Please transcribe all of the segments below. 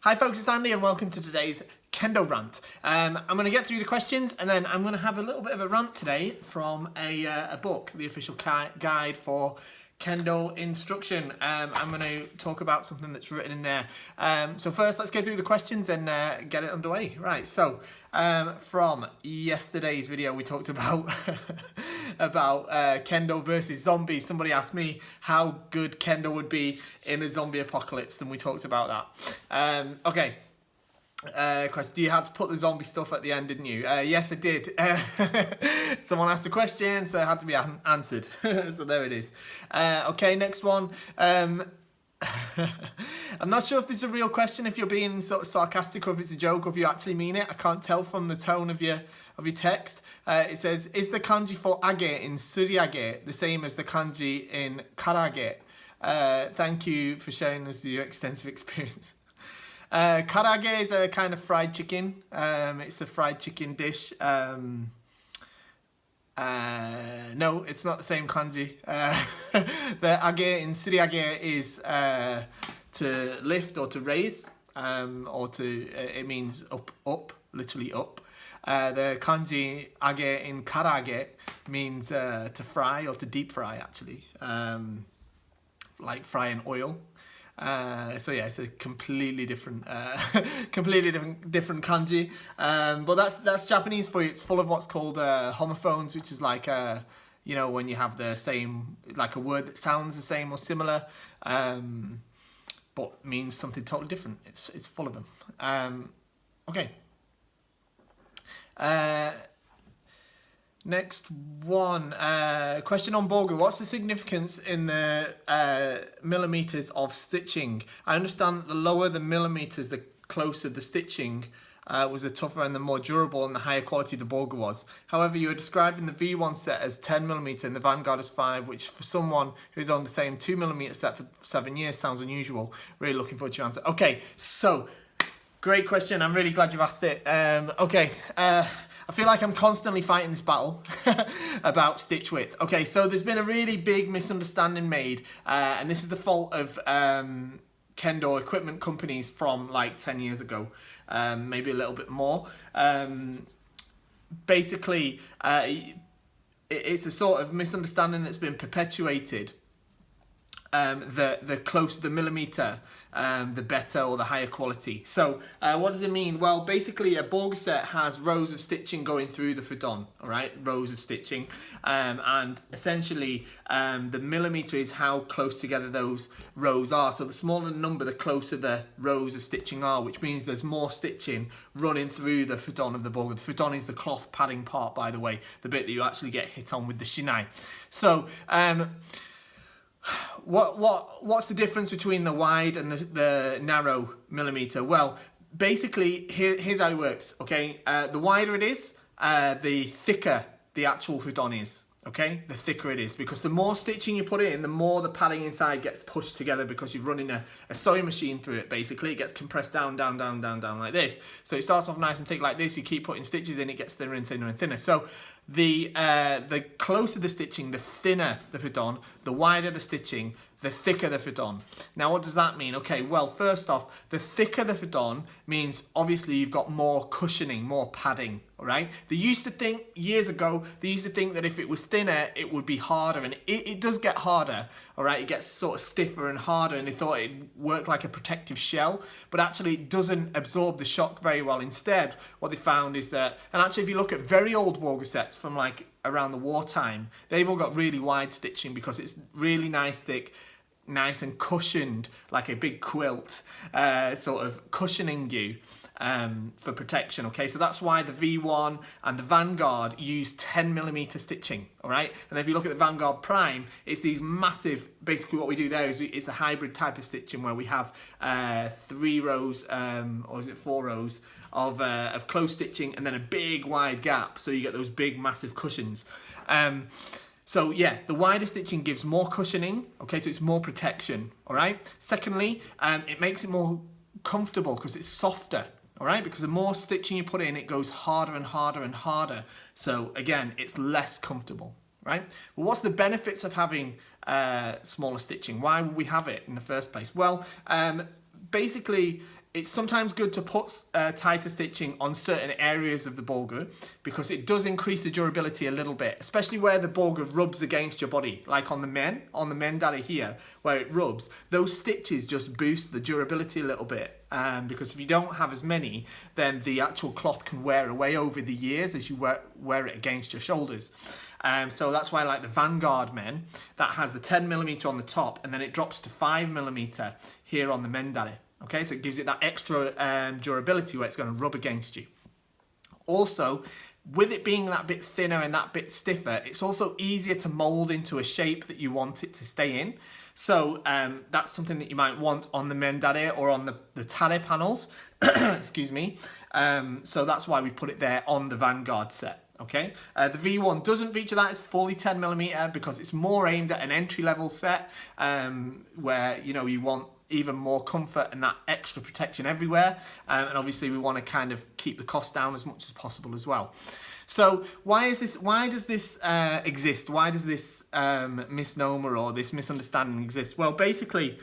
Hi folks, it's Andy and welcome to today's Kendo rant. I'm going to get through the questions and then I'm going to have a little bit of a rant today from a book, the official guide for Kendo instruction. I'm going to talk about something that's written in there. So first, let's go through the questions and get it underway. Right, so from yesterday's video, we talked about about Kendo versus zombies. Somebody asked me how good Kendo would be in a zombie apocalypse, and we talked about that. Okay. Question: do you have to put the zombie stuff at the end, didn't you? Yes, I did. Someone asked a question, so it had to be answered. So there it is. Okay, next one. I'm not sure if this is a real question, if you're being sort of sarcastic, or if it's a joke, or if you actually mean it. I can't tell from the tone of your text. It says, is the kanji for age in suriage the same as the kanji in karage? Thank you for sharing us your extensive experience. Karage is a kind of fried chicken. It's a fried chicken dish. No, it's not the same kanji. The age in suriage is to lift or to raise, or to, it means up, literally up. The kanji age in karage means to fry or to deep fry, actually, like fry in oil. So yeah, it's a completely different kanji. But that's Japanese for you. It's full of what's called homophones, which is like you know, when you have the same, like a word that sounds the same or similar, but means something totally different. It's full of them. Okay. Next one, question on Bogu. What's the significance in the millimeters of stitching? I understand that the lower the millimeters, the closer the stitching was, the tougher and the more durable and the higher quality the Bogu was. However, you are describing the V1 set as 10mm and the Vanguard as 5, which for someone who's on the same 2mm set for 7 years sounds unusual. Really looking forward to your answer. Okay, so great question. I'm really glad you've asked it. Okay. I feel like I'm constantly fighting this battle about stitch width. Okay, so there's been a really big misunderstanding made, and this is the fault of Kendo equipment companies from like 10 years ago, maybe a little bit more. Basically, it's a sort of misunderstanding that's been perpetuated. The closer the millimeter, the better or the higher quality. So what does it mean? Well, basically a Bogu set has rows of stitching going through the futon, all right? Rows of stitching. And essentially the millimeter is how close together those rows are. So the smaller the number, the closer the rows of stitching are, which means there's more stitching running through the futon of the Bogu. The futon is the cloth padding part, by the way, the bit that you actually get hit on with the shinai. So what's the difference between the wide and the narrow millimeter? Well, basically, here's how it works, okay? The wider it is, the thicker the actual futon is, okay? The thicker it is, because the more stitching you put in, the more the padding inside gets pushed together because you're running a sewing machine through it, basically. It gets compressed down like this. So it starts off nice and thick like this, you keep putting stitches in, it gets thinner and thinner and thinner. So the closer the stitching, the thinner the futon, the wider the stitching, the thicker the futon. Now, what does that mean? Okay, well, first off, the thicker the futon means obviously you've got more cushioning, more padding, all right? They used to think, years ago, they used to think that if it was thinner, it would be harder, and it does get harder, all right? It gets sort of stiffer and harder, and they thought it'd work like a protective shell, but actually it doesn't absorb the shock very well. Instead, what they found is that, and actually if you look at very old Bogu sets from like around the wartime, they've all got really wide stitching because it's really nice, thick, nice and cushioned, like a big quilt, sort of cushioning you for protection, okay? So that's why the V1 and the Vanguard use 10mm stitching, all right? And then if you look at the Vanguard Prime, it's these massive, basically what we do there is it's a hybrid type of stitching where we have 3 rows, or is it 4 rows, of close stitching and then a big wide gap, so you get those big massive cushions. So yeah, the wider stitching gives more cushioning, okay, so it's more protection, all right? Secondly, it makes it more comfortable because it's softer, all right? Because the more stitching you put in, it goes harder and harder and harder. So again, it's less comfortable, right? Well, what's the benefits of having smaller stitching? Why would we have it in the first place? Well, basically, it's sometimes good to put tighter stitching on certain areas of the Bogu because it does increase the durability a little bit, especially where the Bogu rubs against your body, like on the men daddy here, where it rubs. Those stitches just boost the durability a little bit, because if you don't have as many, then the actual cloth can wear away over the years as you wear it against your shoulders. So that's why I like the Vanguard men, that has the 10mm on the top and then it drops to 5mm here on the men daddy. Okay, so it gives it that extra durability where it's going to rub against you. Also, with it being that bit thinner and that bit stiffer, it's also easier to mold into a shape that you want it to stay in. So that's something that you might want on the mendare or on the tare panels. Excuse me. So that's why we put it there on the Vanguard set. Okay, the V1 doesn't feature that. It's fully 10mm because it's more aimed at an entry-level set where, you know, you want even more comfort and that extra protection everywhere, and obviously we want to kind of keep the cost down as much as possible as well. So why does this exist? Why does this misnomer or this misunderstanding exist? Well, basically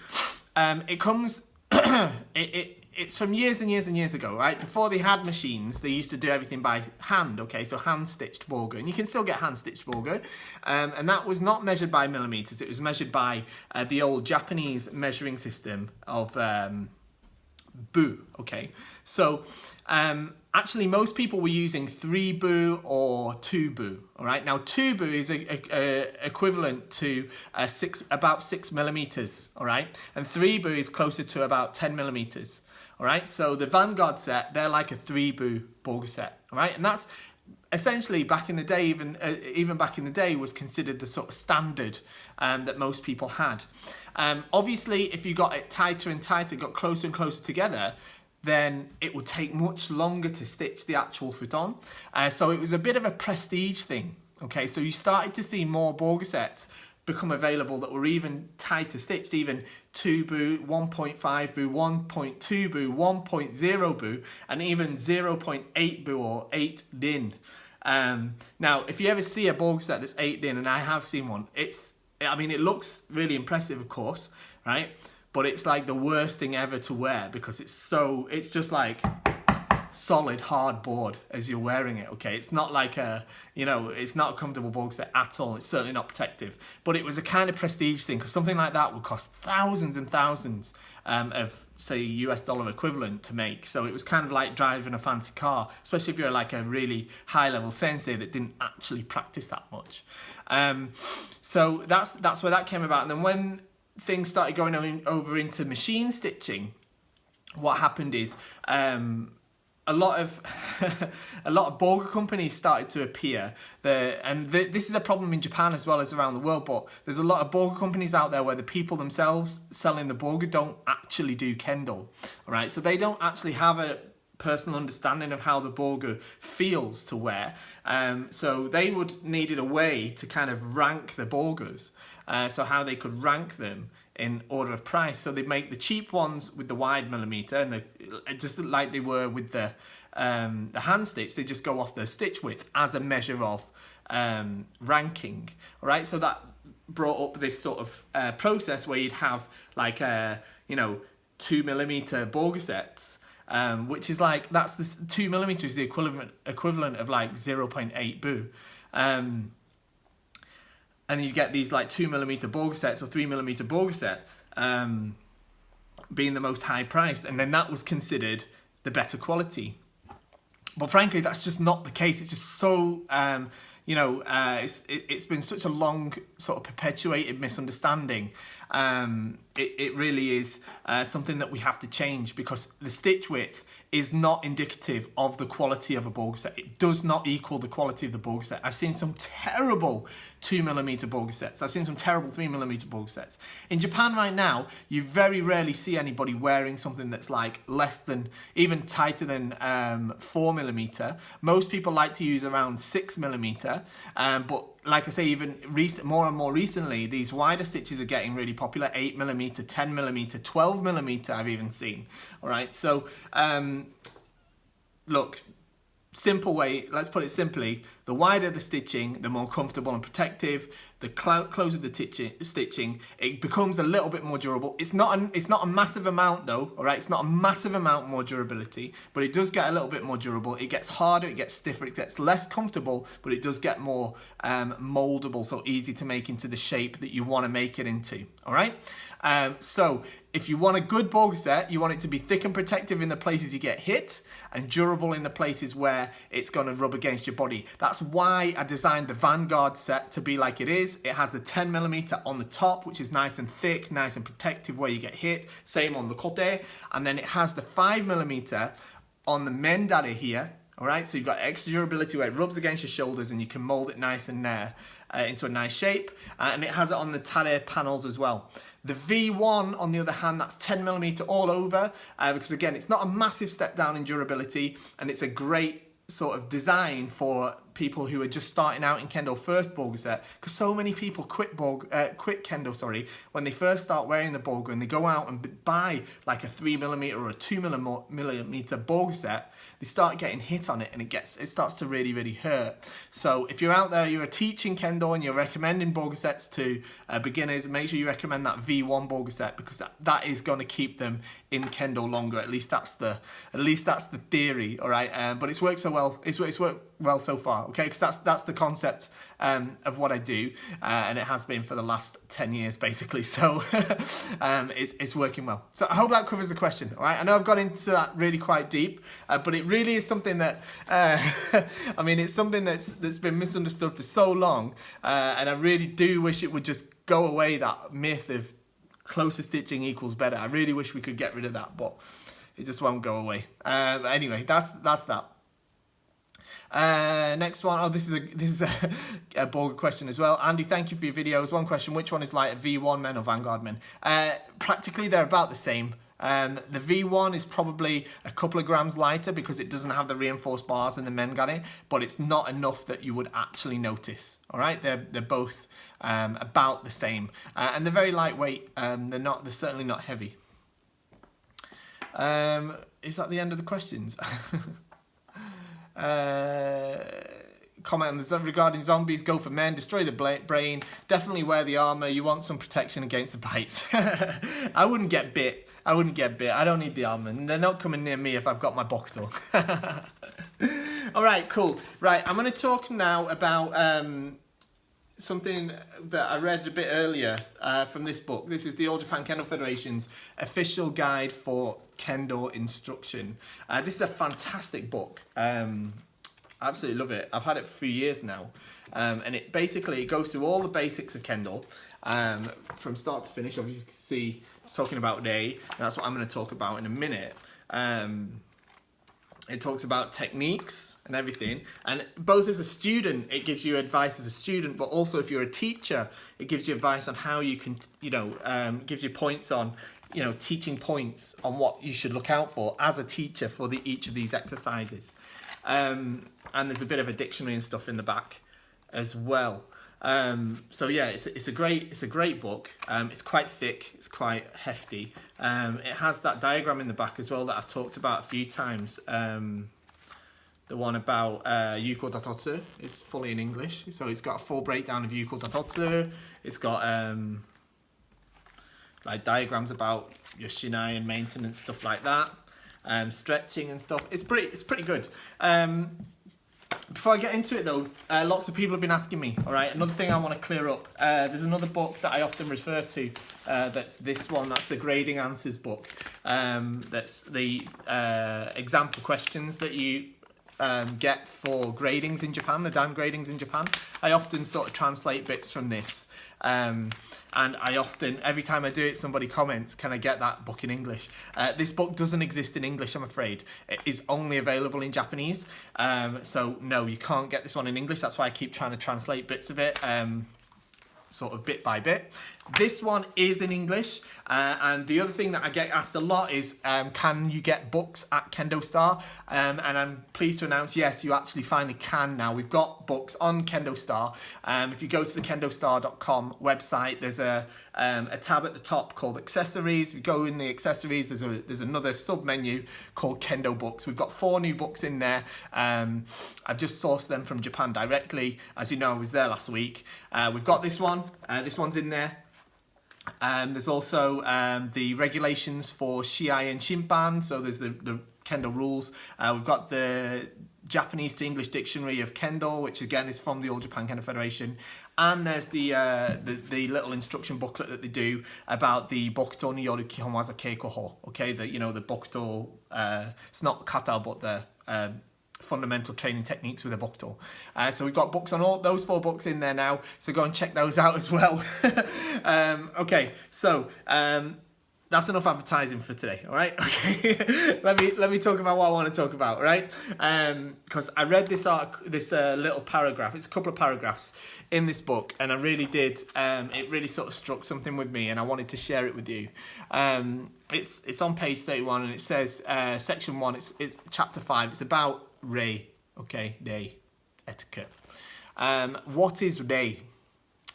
it comes it's from years and years and years ago, right? Before they had machines, they used to do everything by hand, okay? So hand-stitched Bogu. And you can still get hand-stitched Bogu. And that was not measured by millimeters. It was measured by the old Japanese measuring system of bu, okay? So actually, most people were using 3 bu or 2 bu, all right? Now, 2 bu is equivalent to about 6mm, all right? And 3 bu is closer to about 10mm. All right, so the Vanguard set, they're like a 3 bu Bogu set, all right? And that's essentially back in the day, even back in the day, was considered the sort of standard that most people had. Obviously, if you got it tighter and tighter, got closer and closer together, then it would take much longer to stitch the actual foot on. So it was a bit of a prestige thing, okay? So you started to see more Bogu sets become available that were even tighter stitched, even 2 bu, 1.5 bu, 1.2 bu, 1.0 bu, and even 0.8 bu or 8 din. Now, if you ever see a Bogu set that's 8 din, and I have seen one, I mean, it looks really impressive, of course, right? But it's like the worst thing ever to wear because it's just like solid hard board as you're wearing it, okay? It's not like it's not a comfortable Bogu set at all. It's certainly not protective, but it was a kind of prestige thing because something like that would cost thousands and thousands of, say, US dollar equivalent to make. So it was kind of like driving a fancy car, especially if you're like a really high level sensei that didn't actually practice that much. So that's where that came about. And then when things started going over into machine stitching, what happened is a lot of Bogu companies started to appear there, and this is a problem in Japan as well as around the world. But there's a lot of Bogu companies out there where the people themselves selling the Bogu don't actually do Kendo, all right? So they don't actually have a personal understanding of how the Bogu feels to wear. So they needed a way to kind of rank the Bogus, so how they could rank them in order of price. So they make the cheap ones with the wide millimeter, and just like they were with the hand stitch, they just go off the stitch width as a measure of ranking. All right, so that brought up this sort of process where you'd have like 2mm Bogu sets, which is like, that's the 2mm is the equivalent of like 0.8 bu. And you get these like 2mm Bogu sets or 3mm Bogu sets being the most high priced, and then that was considered the better quality. But frankly, that's just not the case. It's just so it's been such a long sort of perpetuated misunderstanding. It really is something that we have to change, because the stitch width is not indicative of the quality of a Bogu set. It does not equal the quality of the Bogu set. I've seen some terrible 2mm Bogu sets. I've seen some terrible 3mm Bogu sets. In Japan right now, you very rarely see anybody wearing something that's like less than, even tighter than 4mm. Most people like to use around 6mm, but like I say, even more and more recently, these wider stitches are getting really popular. 8mm, 10mm, 12mm I've even seen. All right, so look, simple way, let's put it simply, the wider the stitching, the more comfortable and protective the closer the stitching, it becomes a little bit more durable. It's not a massive amount though, all right? It's not a massive amount more durability, but it does get a little bit more durable. It gets harder, it gets stiffer, it gets less comfortable, but it does get more moldable, so easy to make into the shape that you want to make it into, all right? So if you want a good Bogu set, you want it to be thick and protective in the places you get hit and durable in the places where it's going to rub against your body. That's why I designed the Vanguard set to be like it is. It has the 10mm on the top, which is nice and thick, nice and protective where you get hit. Same on the kote. And then it has the 5mm on the mendare here. All right, so you've got extra durability where it rubs against your shoulders and you can mold it nice and into a nice shape. And it has it on the tare panels as well. The V1, on the other hand, that's 10mm all over, because again, it's not a massive step down in durability, and it's a great sort of design for people who are just starting out in Kendo first Bogu set, because so many people quit Kendo, when they first start wearing the Bogu and they go out and buy like a 3mm or a 2mm Bogu set, they start getting hit on it and it starts to really, really hurt. So if you're out there, you're teaching Kendo and you're recommending Bogu sets to beginners, make sure you recommend that V1 Bogu set, because that is going to keep them in Kendo longer. At least that's the theory, all right? But it's worked so well. It's worked well so far, okay? Because that's the concept of what I do, and it has been for the last 10 years basically. So it's working well. So I hope that covers the question, all right? I know I've gone into that really quite deep, but it really is something that I mean, it's something that's been misunderstood for so long, and I really do wish it would just go away, that myth of closer stitching equals better. I really wish we could get rid of that, but it just won't go away. But anyway, that's that. Next one. Oh, this is a Bogu question as well. Andy, thank you for your videos. One question: which one is lighter, V1 men or Vanguard men? Practically, they're about the same. The V1 is probably a couple of grams lighter because it doesn't have the reinforced bars in the Mengane, but it's not enough that you would actually notice. All right, they're both about the same, and they're very lightweight. They're certainly not heavy. Is that the end of the questions? Comment on the regarding zombies: go for men, destroy the brain, definitely wear the armor, you want some protection against the bites. I wouldn't get bit, I don't need the armor, and they're not coming near me if I've got my bokuto. Alright, cool. Right, I'm going to talk now about something that I read a bit earlier from this book. This is the All Japan Kendo Federation's official guide for Kendo instruction. This is a fantastic book. I absolutely love it. I've had it for a few years now, and it goes through all the basics of Kendo from start to finish. Obviously, you can see it's talking about day, and that's what I'm going to talk about in a minute. It talks about techniques and everything, and both as a student, it gives you advice as a student, but also if you're a teacher, it gives you advice on how you can, gives you points on, teaching points on what you should look out for as a teacher for each of these exercises. And there's a bit of a dictionary and stuff in the back as well. So yeah, it's a great book. It's quite thick, it's quite hefty. It has that diagram in the back as well that I've talked about a few times. The one about Yuko Tatotsu is fully in English, so it's got a full breakdown of Yuko Tatotsu. It's got like diagrams about your shinai and maintenance, stuff like that. Stretching and stuff. It's pretty good. Before I get into it though, lots of people have been asking me, all right, another thing I want to clear up. There's another book that I often refer to, that's this one, that's the grading answers book. That's the example questions that you get for gradings in Japan, the Dan gradings in Japan. I often sort of translate bits from this. And I often, every time I do it, somebody comments, can I get that book in English? This book doesn't exist in English, I'm afraid. It is only available in Japanese. So no, you can't get this one in English. That's why I keep trying to translate bits of it, sort of bit by bit. This one is in English, and the other thing that I get asked a lot is, can you get books at KendoStar? And I'm pleased to announce, yes, you actually finally can now. We've got books on KendoStar. If you go to the KendoStar.com website, there's a tab at the top called Accessories. If you go in the Accessories, there's another sub-menu called Kendo Books. We've got 4 new books in there. I've just sourced them from Japan directly. As you know, I was there last week. We've got this one. This one's in there. There's also the regulations for Shiai and Shimpan, so there's the Kendo rules. We've got the Japanese to English dictionary of Kendo, which again is from the All Japan Kendo Federation, and there's the little instruction booklet that they do about the Bokuto ni yoru Kihon waza keiko ho. Okay, the Bokuto, it's not kata, but the fundamental training techniques with a Bokuto. So we've got books on all those 4 books in there now, so go and check those out as well. Okay, so that's enough advertising for today, all right? Okay, let me talk about what I want to talk about, right? Because I read this little paragraph. It's a couple of paragraphs in this book, and I really did. It really sort of struck something with me, and I wanted to share it with you. It's on page 31, and it says section 1. It's chapter 5. It's about rei, okay, rei etiquette. What is rei?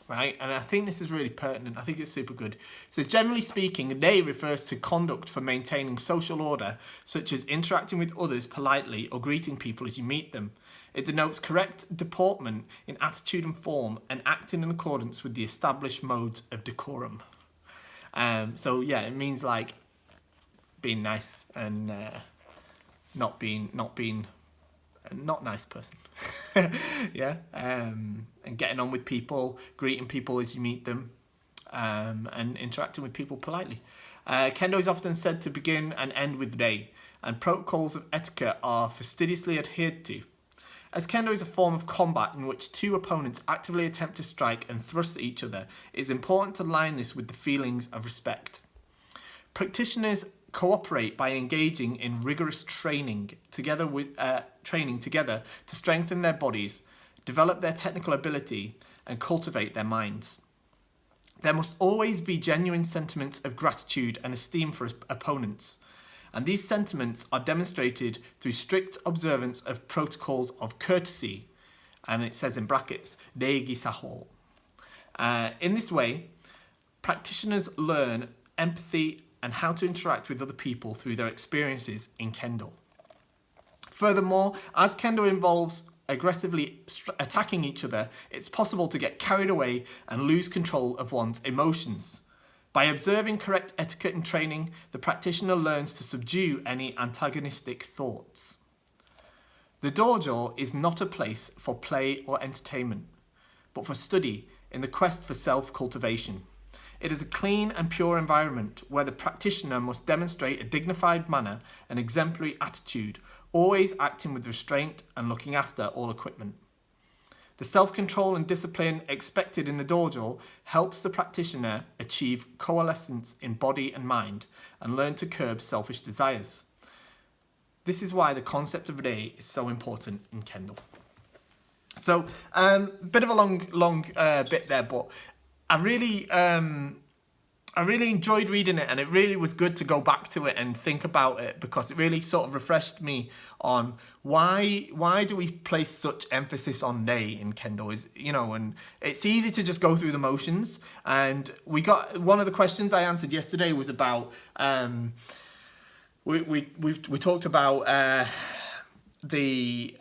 Right, and I think this is really pertinent. I think it's super good. So generally speaking, rei refers to conduct for maintaining social order, such as interacting with others politely or greeting people as you meet them. It denotes correct deportment in attitude and form and acting in accordance with the established modes of decorum. So yeah, it means like being nice and not nice person. Yeah, and getting on with people, greeting people as you meet them, and interacting with people politely. Kendo is often said to begin and end with rei, and protocols of etiquette are fastidiously adhered to. As Kendo is a form of combat in which 2 opponents actively attempt to strike and thrust at each other, it is important to line this with the feelings of respect. Practitioners cooperate by engaging in rigorous training together to strengthen their bodies, develop their technical ability, and cultivate their minds. There must always be genuine sentiments of gratitude and esteem for opponents, and these sentiments are demonstrated through strict observance of protocols of courtesy, and it says in brackets, reigi saho. In this way, practitioners learn empathy and how to interact with other people through their experiences in Kendo. Furthermore, as Kendo involves aggressively attacking each other, it's possible to get carried away and lose control of one's emotions. By observing correct etiquette and training, the practitioner learns to subdue any antagonistic thoughts. The dojo is not a place for play or entertainment, but for study in the quest for self-cultivation. It is a clean and pure environment where the practitioner must demonstrate a dignified manner and exemplary attitude, always acting with restraint and looking after all equipment. The self-control and discipline expected in the dojo helps the practitioner achieve coalescence in body and mind and learn to curb selfish desires. This is why the concept of rei is so important in Kendo. So, bit of a long bit there, but I really enjoyed reading it, and it really was good to go back to it and think about it, because it really sort of refreshed me on why do we place such emphasis on rei in Kendo. And it's easy to just go through the motions. And we got one of the questions I answered yesterday was about we talked about the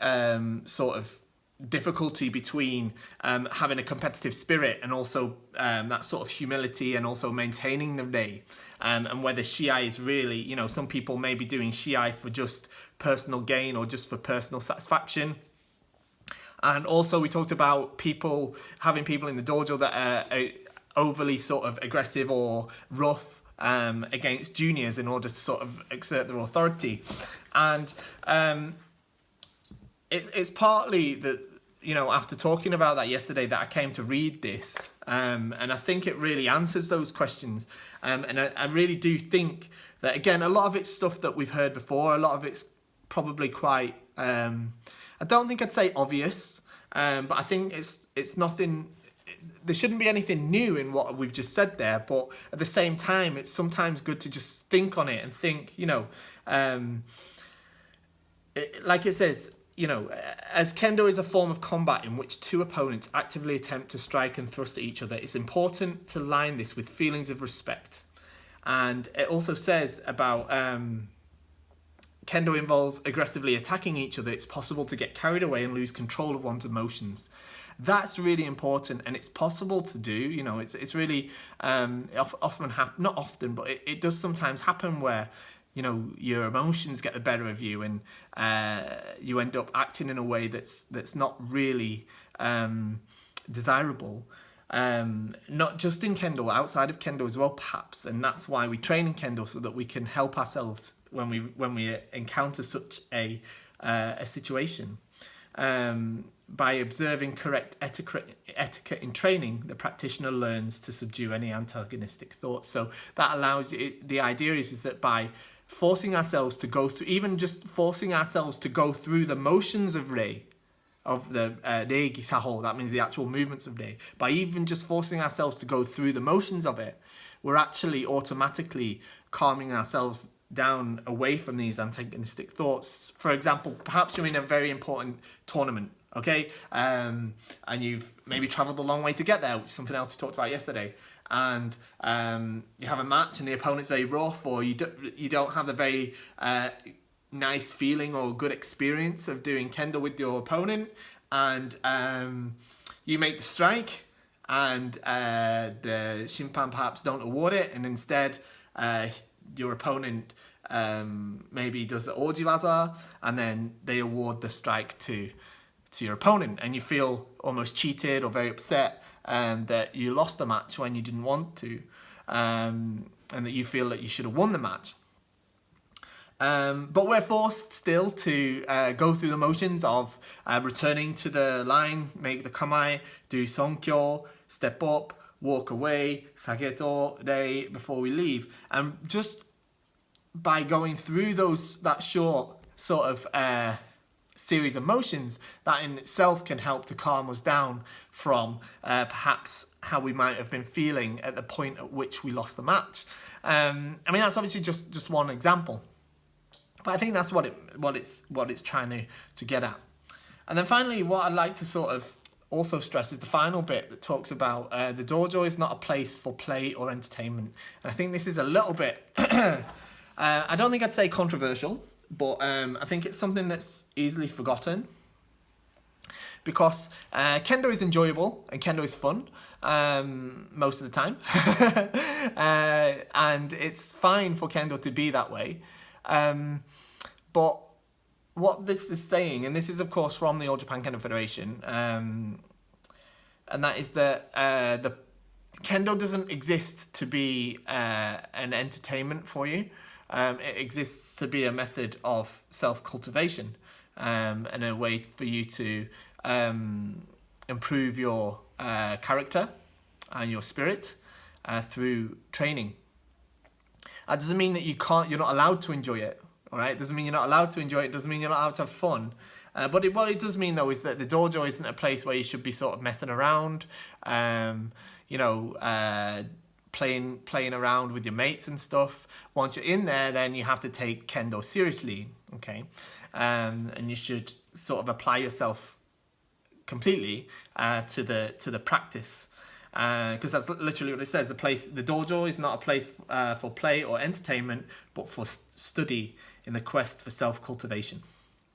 sort of difficulty between having a competitive spirit and also that sort of humility and also maintaining the rei, and whether shiai is really, some people may be doing shiai for just personal gain or just for personal satisfaction. And also we talked about having people in the dojo that are overly sort of aggressive or rough against juniors in order to sort of exert their authority. And it's partly that, after talking about that yesterday, that I came to read this, and I think it really answers those questions. And I really do think that, again, a lot of it's stuff that we've heard before. A lot of it's probably quite, I don't think I'd say obvious, but I think it's nothing there shouldn't be anything new in what we've just said there, but at the same time, it's sometimes good to just think on it and think, like it says, as Kendo is a form of combat in which two opponents actively attempt to strike and thrust at each other, it's important to line this with feelings of respect. And it also says about Kendo involves aggressively attacking each other. It's possible to get carried away and lose control of one's emotions. That's really important, and it's possible to do. It's really often not often, but it does sometimes happen where your emotions get the better of you, and you end up acting in a way that's not really desirable. Not just in Kendo, outside of Kendo as well, perhaps, and that's why we train in Kendo, so that we can help ourselves when we encounter such a situation. By observing correct etiquette in training, the practitioner learns to subdue any antagonistic thoughts. So that allows you. The idea is that by forcing ourselves to go through, even just forcing ourselves to go through the motions of Rei, of the Reigi Saho, that means the actual movements of Rei, by even just forcing ourselves to go through the motions of it, we're actually automatically calming ourselves down away from these antagonistic thoughts. For example, perhaps you're in a very important tournament, okay, and you've maybe travelled a long way to get there, which is something else we talked about yesterday, and you have a match and the opponent's very rough, or you don't have the very nice feeling or good experience of doing Kendo with your opponent, and you make the strike, and the Shimpan perhaps don't award it, and instead your opponent maybe does the Ojiwaza, and then they award the strike to your opponent, and you feel almost cheated or very upset that you lost the match when you didn't want to, and that you feel that you should have won the match. But we're forced still to go through the motions of returning to the line, make the kamae, do sonkyo, step up, walk away, sageto, rei, before we leave. And just by going through that short sort of series of motions, that in itself can help to calm us down from perhaps how we might have been feeling at the point at which we lost the match. I mean, that's obviously just one example, but I think that's what it's trying to get at. And then finally, what I'd like to sort of also stress is the final bit that talks about the dojo is not a place for play or entertainment. And I think this is a little bit, I don't think I'd say controversial, but I think it's something that's easily forgotten, because Kendo is enjoyable and Kendo is fun most of the time, and it's fine for Kendo to be that way. But what this is saying, and this is of course from the All Japan Kendo Federation, and that is that the Kendo doesn't exist to be an entertainment for you. It exists to be a method of self-cultivation, and a way for you to improve your character and your spirit through training. That doesn't mean that you're not allowed to enjoy it. All right, it doesn't mean you're not allowed to enjoy it. It doesn't mean you're not allowed to have fun. But what it does mean, though, is that the dojo isn't a place where you should be sort of messing around, playing around with your mates and stuff. Once you're in there, then you have to take Kendo seriously, okay? And you should sort of apply yourself completely to the practice. Because that's literally what it says. The dojo is not a place for play or entertainment, but for study in the quest for self-cultivation.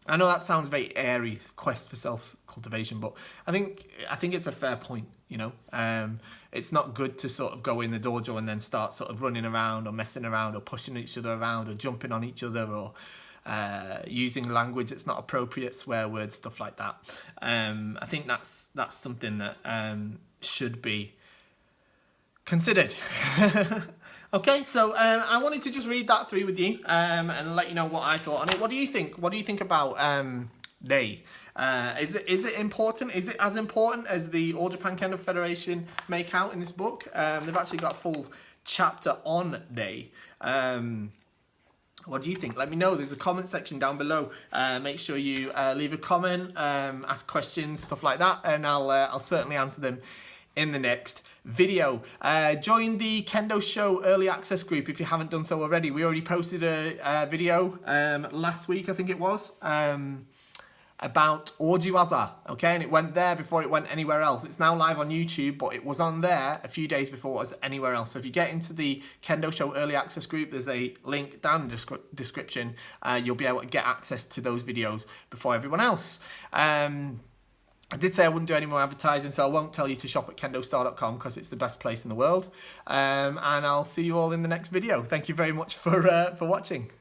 I know that sounds very airy, quest for self-cultivation, but I think it's a fair point, It's not good to sort of go in the dojo and then start sort of running around or messing around or pushing each other around or jumping on each other or using language that's not appropriate, swear words, stuff like that. I think that's something that should be considered. Okay, so I wanted to just read that through with you and let you know what I thought on it. What do you think? What do you think about Rei? Is it important? Is it as important as the All Japan Kendo Federation make out in this book? They've actually got a full chapter on Rei. What do you think? Let me know. There's a comment section down below. Make sure you leave a comment, ask questions, stuff like that, and I'll certainly answer them in the next video. Join the Kendo Show early access group if you haven't done so already. We already posted a video last week, I think it was, about Orjiwaza, okay, and it went there before it went anywhere else. It's now live on YouTube, but it was on there a few days before it was anywhere else. So if you get into the Kendo Show early access group, there's a link down in the description. You'll be able to get access to those videos before everyone else. I did say I wouldn't do any more advertising, so I won't tell you to shop at KendoStar.com because it's the best place in the world. And I'll see you all in the next video. Thank you very much for watching.